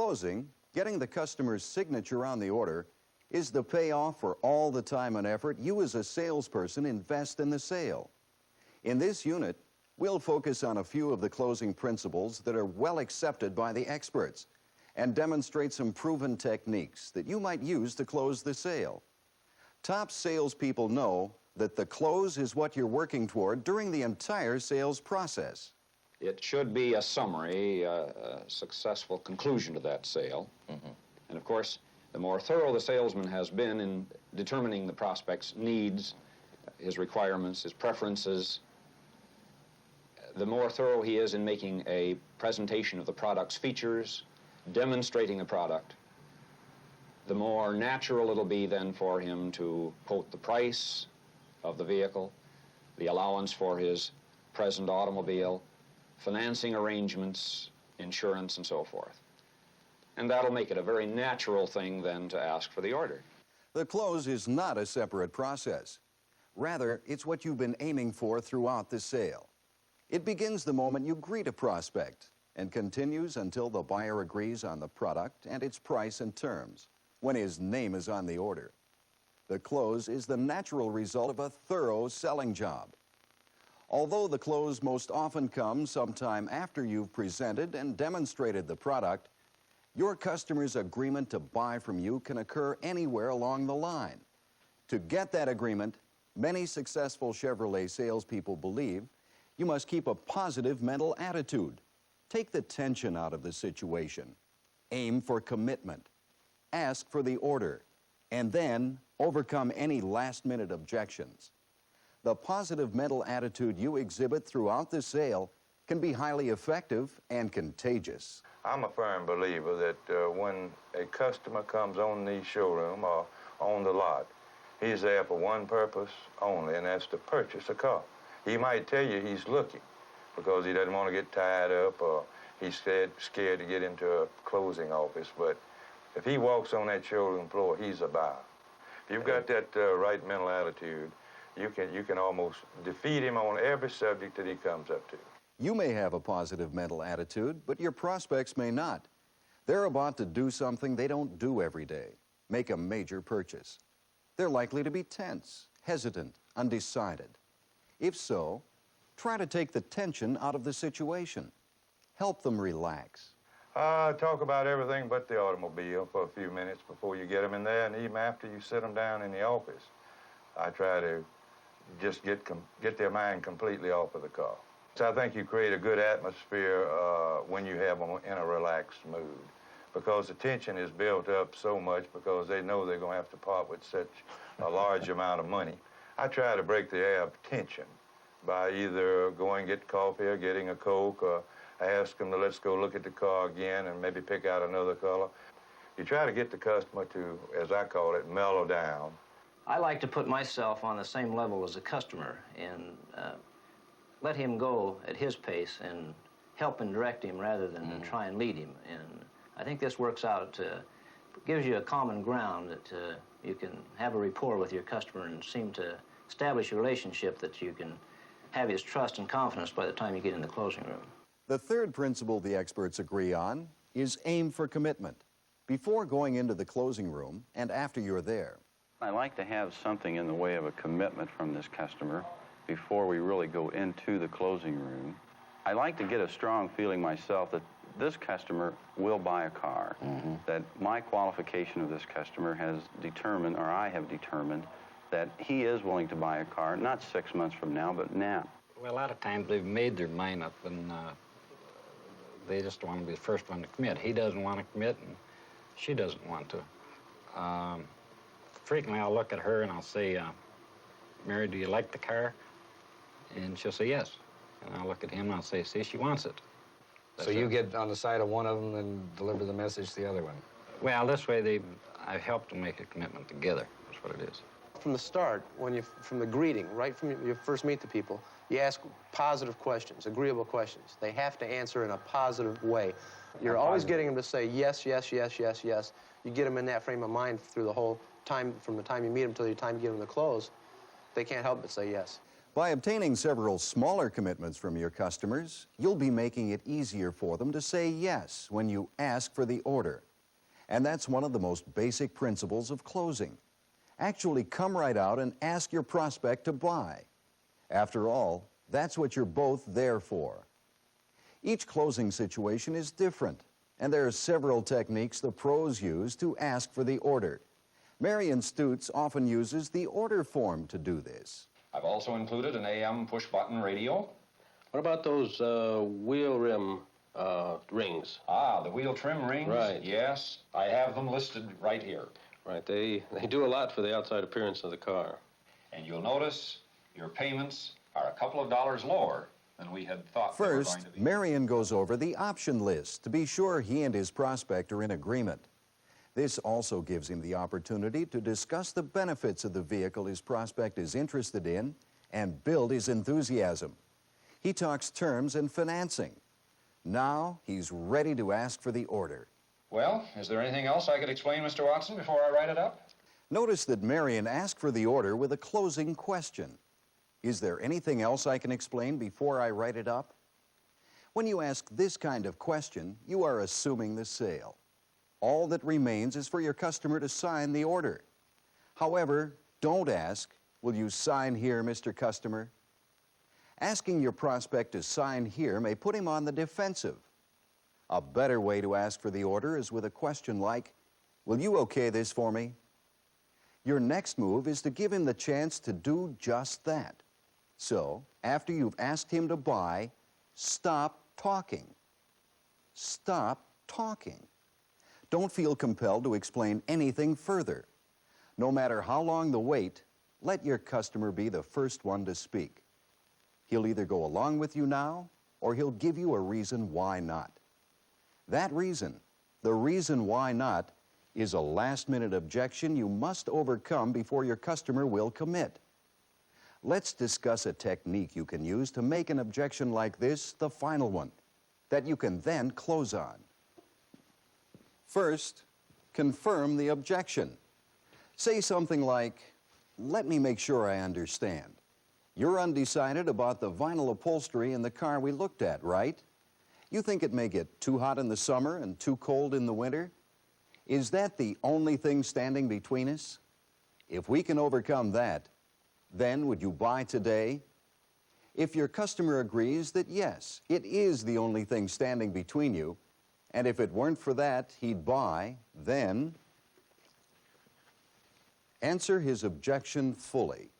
closing, getting the customer's signature on the order is the payoff for all the time and effort you as a salesperson invest in the sale. In this unit, we'll focus on a few of the closing principles that are well accepted by the experts and demonstrate some proven techniques that you might use to close the sale. Top salespeople know that the close is what you're working toward during the entire sales process. It should be a summary, a successful conclusion to that sale. And of course, the more thorough the salesman has been in determining the prospect's needs, his requirements, his preferences, the more thorough he is in making a presentation of the product's features, demonstrating the product, the more natural it'll be then for him to quote the price of the vehicle, the allowance for his present automobile, financing arrangements, insurance, and so forth. And that'll make it a very natural thing then to ask for the order. The close is not a separate process. Rather, it's what you've been aiming for throughout the sale. It begins the moment you greet a prospect and continues until the buyer agrees on the product and its price and terms, when his name is on the order. The close is the natural result of a thorough selling job. Although the close most often comes sometime after you've presented and demonstrated the product, your customer's agreement to buy from you can occur anywhere along the line. To get that agreement, many successful Chevrolet salespeople believe you must keep a positive mental attitude. Take the tension out of the situation. Aim for commitment. Ask for the order. And then overcome any last-minute objections. The positive mental attitude you exhibit throughout the sale can be highly effective and contagious. I'm a firm believer that when a customer comes on the showroom or on the lot, he's there for one purpose only, and that's to purchase a car. He might tell you he's looking because he doesn't want to get tied up or he's scared to get into a closing office, but if he walks on that showroom floor, he's a buyer. If you've got that right mental attitude, you can almost defeat him on every subject that he comes up to. You may have a positive mental attitude, but your prospects may not. They're about to do something they don't do every day, make a major purchase. They're likely to be tense, hesitant, undecided. If so, try to take the tension out of the situation. Help them relax. Talk about everything but the automobile for a few minutes before you get them in there, and even after you sit them down in the office. I try to just get their mind completely off of the car. So I think you create a good atmosphere when you have them in a relaxed mood, because the tension is built up so much because they know they're going to have to part with such a large amount of money. I try to break the air of tension by either going get coffee or getting a Coke, or ask them to let's go look at the car again and maybe pick out another color. You try to get the customer to, as I call it, mellow down. I like to put myself on the same level as a customer and let him go at his pace and help and direct him rather than try and lead him. And I think this works out, gives you a common ground that you can have a rapport with your customer and seem to establish a relationship that you can have his trust and confidence by the time you get in the closing room. The third principle the experts agree on is aim for commitment, before going into the closing room and after you're there. I like to have something in the way of a commitment from this customer before we really go into the closing room. I like to get a strong feeling myself that this customer will buy a car, that my qualification of this customer has determined, or I have determined, that he is willing to buy a car, not 6 months from now, but now. Well, a lot of times they've made their mind up and they just want to be the first one to commit. He doesn't want to commit and she doesn't want to. Frequently I'll look at her and I'll say, Mary, do you like the car? And she'll say yes. And I'll look at him and I'll say, see, she wants it. So you get on the side of one of them and deliver the message to the other one? Well, this way I've helped them make a commitment together. That's what it is. From the start, from the greeting, right from you first meet the people, you ask positive questions, agreeable questions. They have to answer in a positive way. You're always getting them to say yes, yes, yes, yes, yes. You get them in that frame of mind through the whole time, from the time you meet them till the time you get them to close. They can't help but say yes. By obtaining several smaller commitments from your customers, you'll be making it easier for them to say yes when you ask for the order. And that's one of the most basic principles of closing. Actually come right out and ask your prospect to buy. After all, that's what you're both there for. Each closing situation is different, and there are several techniques the pros use to ask for the order. Marion Stutz often uses the order form to do this. I've also included an AM push-button radio. What about those wheel rim rings? Ah, the wheel trim rings? Right. Yes, I have them listed right here. Right, they do a lot for the outside appearance of the car. And you'll notice your payments are a couple of dollars lower than we had thought they were First, going to be. Marion goes over the option list to be sure he and his prospect are in agreement. This also gives him the opportunity to discuss the benefits of the vehicle his prospect is interested in and build his enthusiasm. He talks terms and financing. Now he's ready to ask for the order. Well, is there anything else I could explain, Mr. Watson, before I write it up? Notice that Marion asked for the order with a closing question. Is there anything else I can explain before I write it up? When you ask this kind of question, you are assuming the sale. All that remains is for your customer to sign the order. However, don't ask, "Will you sign here, Mr. Customer?" Asking your prospect to sign here may put him on the defensive. A better way to ask for the order is with a question like, "Will you okay this for me?" Your next move is to give him the chance to do just that. So, after you've asked him to buy, stop talking. Stop talking. Don't feel compelled to explain anything further. No matter how long the wait, let your customer be the first one to speak. He'll either go along with you now, or he'll give you a reason why not. That reason, the reason why not, is a last-minute objection you must overcome before your customer will commit. Let's discuss a technique you can use to make an objection like this the final one, that you can then close on. First, confirm the objection. Say something like, "Let me make sure I understand. You're undecided about the vinyl upholstery in the car we looked at, right? You think it may get too hot in the summer and too cold in the winter? Is that the only thing standing between us? If we can overcome that, then would you buy today?" If your customer agrees that yes, it is the only thing standing between you, and if it weren't for that, he'd buy, then answer his objection fully.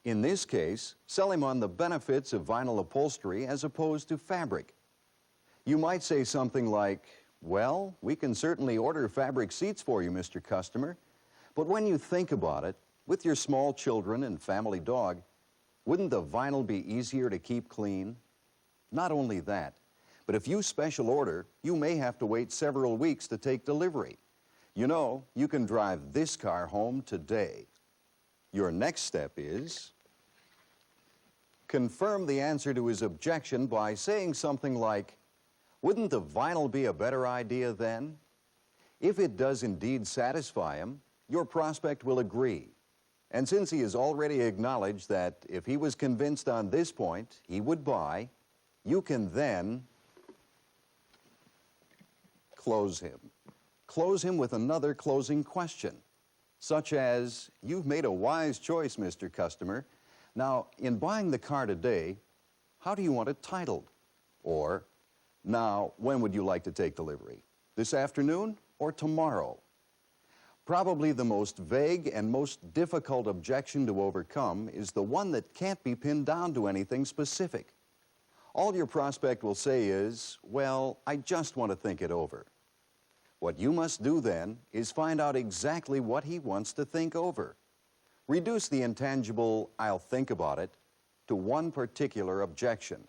In this case, sell him on the benefits of vinyl upholstery as opposed to fabric. You might say something like, "Well, we can certainly order fabric seats for you, Mr. Customer, but when you think about it, with your small children and family dog, wouldn't the vinyl be easier to keep clean? Not only that, but if you special order, you may have to wait several weeks to take delivery. You know, you can drive this car home today." Your next step is confirm the answer to his objection by saying something like, "Wouldn't the vinyl be a better idea then?" If it does indeed satisfy him, your prospect will agree. And since he has already acknowledged that if he was convinced on this point, he would buy, you can then close him. Close him with another closing question, such as, "You've made a wise choice, Mr. Customer. Now, in buying the car today, how do you want it titled?" Or, "Now, when would you like to take delivery? This afternoon or tomorrow?" Probably the most vague and most difficult objection to overcome is the one that can't be pinned down to anything specific. All your prospect will say is, "Well, I just want to think it over." What you must do then is find out exactly what he wants to think over. Reduce the intangible, "I'll think about it," to one particular objection.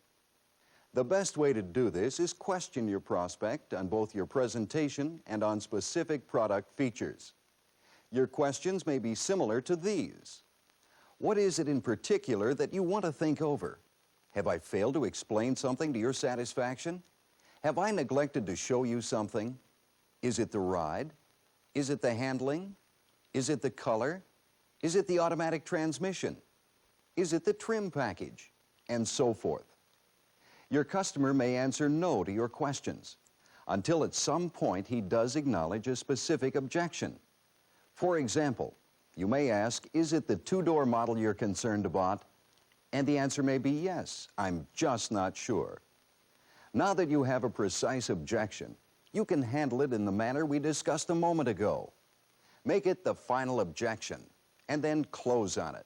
The best way to do this is question your prospect on both your presentation and on specific product features. Your questions may be similar to these. What is it in particular that you want to think over? Have I failed to explain something to your satisfaction? Have I neglected to show you something? Is it the ride? Is it the handling? Is it the color? Is it the automatic transmission? Is it the trim package? And so forth. Your customer may answer no to your questions until at some point he does acknowledge a specific objection. For example, you may ask, is it the two-door model you're concerned about? And the answer may be yes, I'm just not sure. Now that you have a precise objection, you can handle it in the manner we discussed a moment ago. Make it the final objection, and then close on it.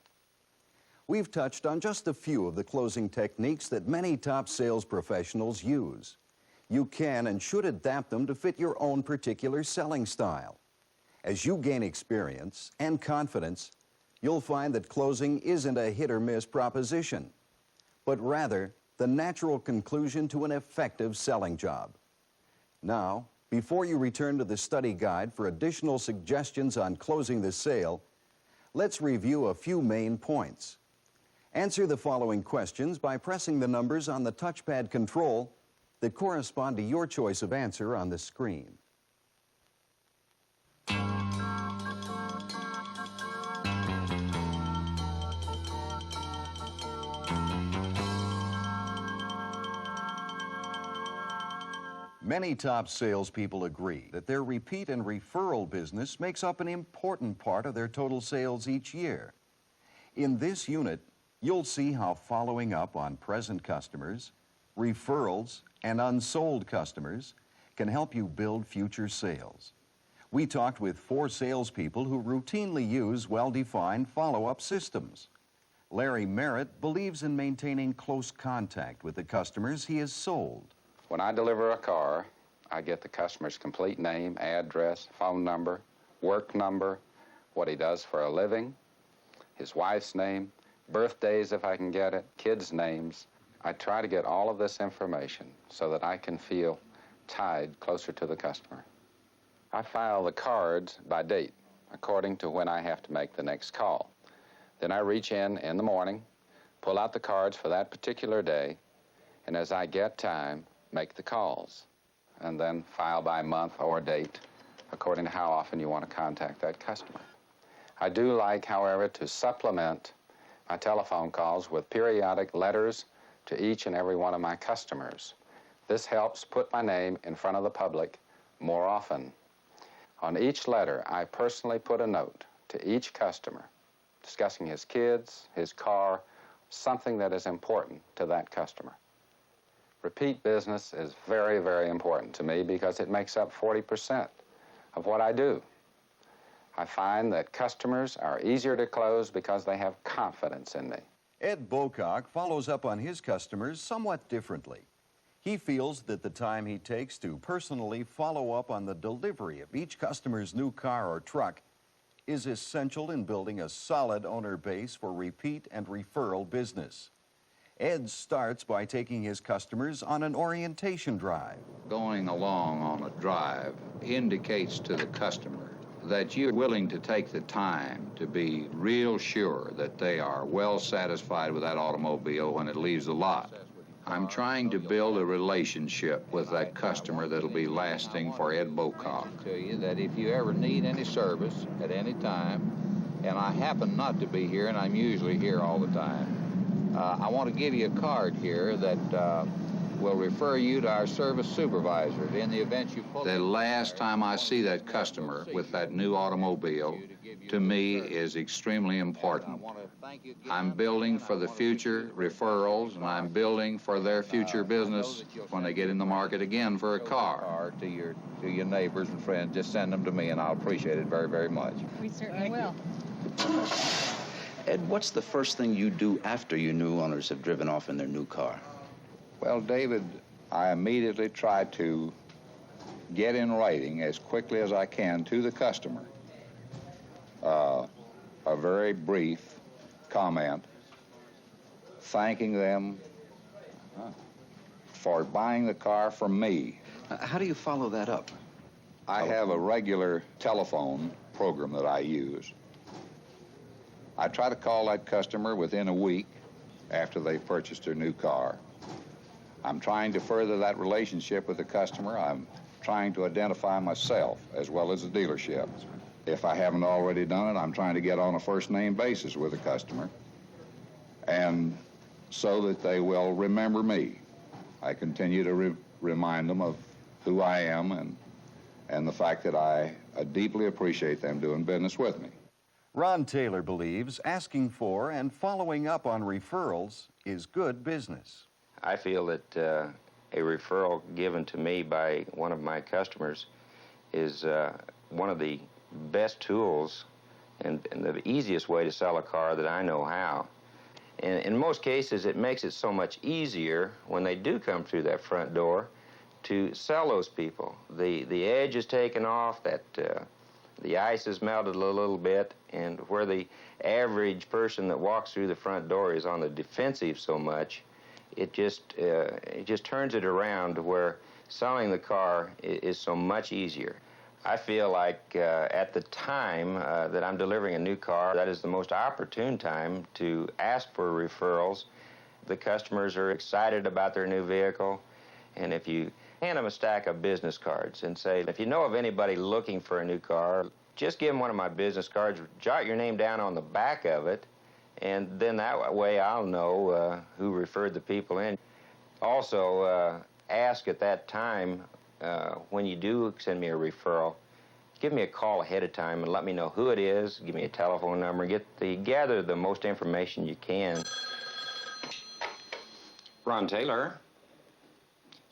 We've touched on just a few of the closing techniques that many top sales professionals use. You can and should adapt them to fit your own particular selling style. As you gain experience and confidence, you'll find that closing isn't a hit-or-miss proposition, but rather the natural conclusion to an effective selling job. Now, before you return to the study guide for additional suggestions on closing the sale, let's review a few main points. Answer the following questions by pressing the numbers on the touchpad control that correspond to your choice of answer on the screen. Many top salespeople agree that their repeat and referral business makes up an important part of their total sales each year. In this unit, you'll see how following up on present customers, referrals, and unsold customers can help you build future sales. We talked with 4 salespeople who routinely use well-defined follow-up systems. Larry Merritt believes in maintaining close contact with the customers he has sold. When I deliver a car, I get the customer's complete name, address, phone number, work number, what he does for a living, his wife's name, birthdays if I can get it, kids' names. I try to get all of this information so that I can feel tied closer to the customer. I file the cards by date according to when I have to make the next call. Then I reach in the morning, pull out the cards for that particular day, and as I get time, make the calls, and then file by month or date according to how often you want to contact that customer. I do like, however, to supplement my telephone calls with periodic letters to each and every one of my customers. This helps put my name in front of the public more often. On each letter, I personally put a note to each customer discussing his kids, his car, something that is important to that customer. Repeat business is very, very important to me because it makes up 40% of what I do. I find that customers are easier to close because they have confidence in me. Ed Bocock follows up on his customers somewhat differently. He feels that the time he takes to personally follow up on the delivery of each customer's new car or truck is essential in building a solid owner base for repeat and referral business. Ed starts by taking his customers on an orientation drive. Going along on a drive indicates to the customer that you're willing to take the time to be real sure that they are well satisfied with that automobile when it leaves the lot. I'm trying to build a relationship with that customer that'll be lasting for Ed Bocock. To you that if you ever need any service at any time, and I happen not to be here, and I'm usually here all the time, I want to give you a card here that will refer you to our service supervisor in the event you pull. The last time I see that customer with that new automobile, to me, is extremely important. I'm building for the future referrals, and I'm building for their future business when they get in the market again for a car. To your neighbors and friends, just send them to me, and I'll appreciate it very, very much. We certainly will. Ed, what's the first thing you do after your new owners have driven off in their new car? Well, David, I immediately try to get in writing as quickly as I can to the customer a very brief comment thanking them for buying the car from me. How do you follow that up? I have a regular telephone program that I use. I try to call that customer within a week after they've purchased their new car. I'm trying to further that relationship with the customer. I'm trying to identify myself as well as the dealership. If I haven't already done it, I'm trying to get on a first-name basis with the customer. and so that they will remember me. I continue to remind them of who I am and the fact that I deeply appreciate them doing business with me. Ron Taylor believes asking for and following up on referrals is good business. I feel that a referral given to me by one of my customers is one of the best tools and the easiest way to sell a car that I know how. In most cases, it makes it so much easier when they do come through that front door to sell those people. The edge is taken off, that the ice is melted a little bit, and where the average person that walks through the front door is on the defensive so much, it just turns it around to where selling the car is so much easier. I feel like at the time that I'm delivering a new car, that is the most opportune time to ask for referrals. The customers are excited about their new vehicle, and if you hand them a stack of business cards and say, if you know of anybody looking for a new car, just give them one of my business cards, jot your name down on the back of it, and then that way I'll know who referred the people in. Also, ask at that time, when you do send me a referral, give me a call ahead of time and let me know who it is, give me a telephone number, gather the most information you can. Ron Taylor?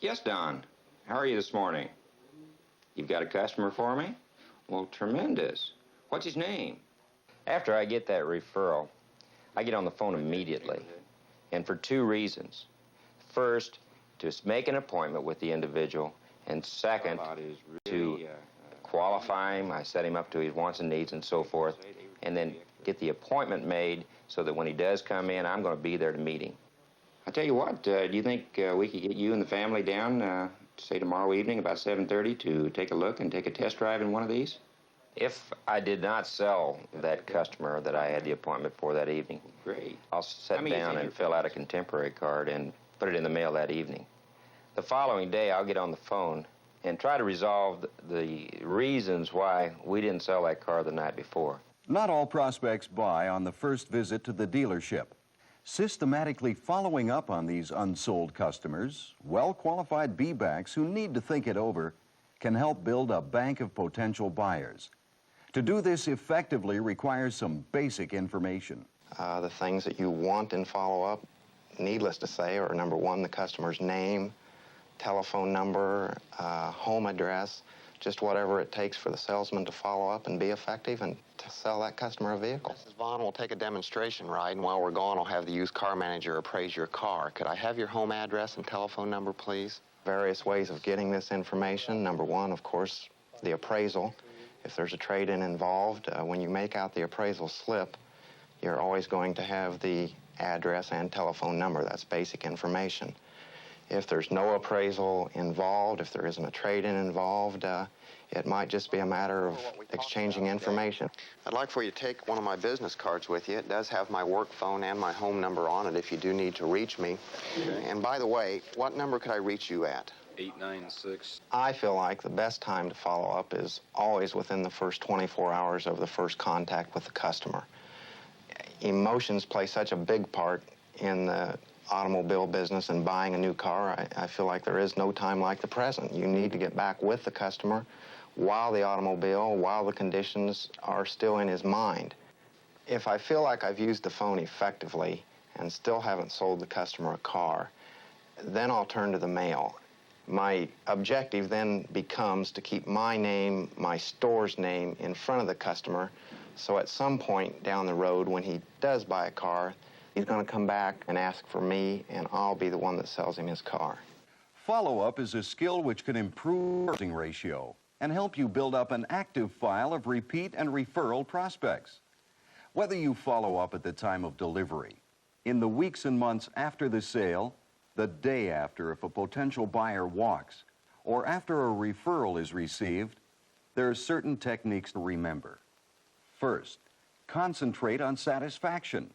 Yes, Don. How are you this morning? You've got a customer for me? Well, tremendous. What's his name? After I get that referral, I get on the phone immediately, and for two reasons. First, to make an appointment with the individual, and second, to qualify him. I set him up to his wants and needs and so forth, and then get the appointment made so that when he does come in, I'm going to be there to meet him. I tell you what, do you think we could get you and the family down, say tomorrow evening about 7:30 to take a look and take a test drive in one of these? If I did not sell that customer that I had the appointment for that evening, Great. I'll sit down and fill out a contemporary card and put it in the mail that evening. The following day, I'll get on the phone and try to resolve the reasons why we didn't sell that car the night before. Not all prospects buy on the first visit to the dealership. Systematically following up on these unsold customers, well-qualified B-backs who need to think it over, can help build a bank of potential buyers. To do this effectively requires some basic information. The things that you want in follow-up, needless to say, are number one, the customer's name, telephone number, home address, just whatever it takes for the salesman to follow up and be effective and to sell that customer a vehicle. Mrs. Vaughn will take a demonstration ride, and while we're gone, I'll have the used car manager appraise your car. Could I have your home address and telephone number, please? Various ways of getting this information. Number one, of course, the appraisal. If there's a trade-in involved, when you make out the appraisal slip, you're always going to have the address and telephone number. That's basic information. If there's no appraisal involved, if there isn't a trade-in involved, it might just be a matter of exchanging information. I'd like for you to take one of my business cards with you. It does have my work phone and my home number on it if you do need to reach me. And by the way, what number could I reach you at? 896. I feel like the best time to follow up is always within the first 24 hours of the first contact with the customer. Emotions play such a big part in the automobile business and buying a new car. I feel like there is no time like the present. You need to get back with the customer while the conditions are still in his mind. If I feel like I've used the phone effectively and still haven't sold the customer a car, then I'll turn to the mail. My objective then becomes to keep my name, my store's name, in front of the customer, so at some point down the road when he does buy a car, he's going to come back and ask for me, and I'll be the one that sells him his car. Follow-up is a skill which can improve the closing ratio and help you build up an active file of repeat and referral prospects. Whether you follow up at the time of delivery, in the weeks and months after the sale, the day after if a potential buyer walks, or after a referral is received, there are certain techniques to remember. First, concentrate on satisfaction.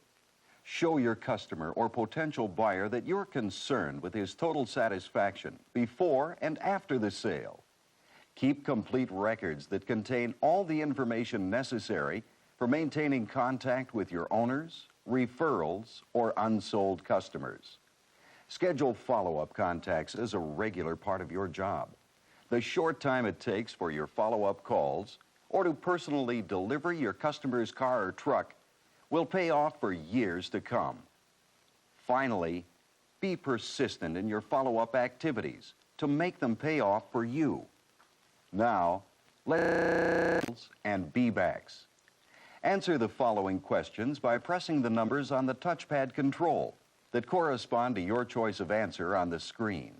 Show your customer or potential buyer that you're concerned with his total satisfaction before and after the sale. Keep complete records that contain all the information necessary for maintaining contact with your owners, referrals, or unsold customers. Schedule follow-up contacts as a regular part of your job. The short time it takes for your follow-up calls or to personally deliver your customer's car or truck will pay off for years to come. Finally, be persistent in your follow-up activities to make them pay off for you. Now, let's and be-backs. Answer the following questions by pressing the numbers on the touchpad control that correspond to your choice of answer on the screen.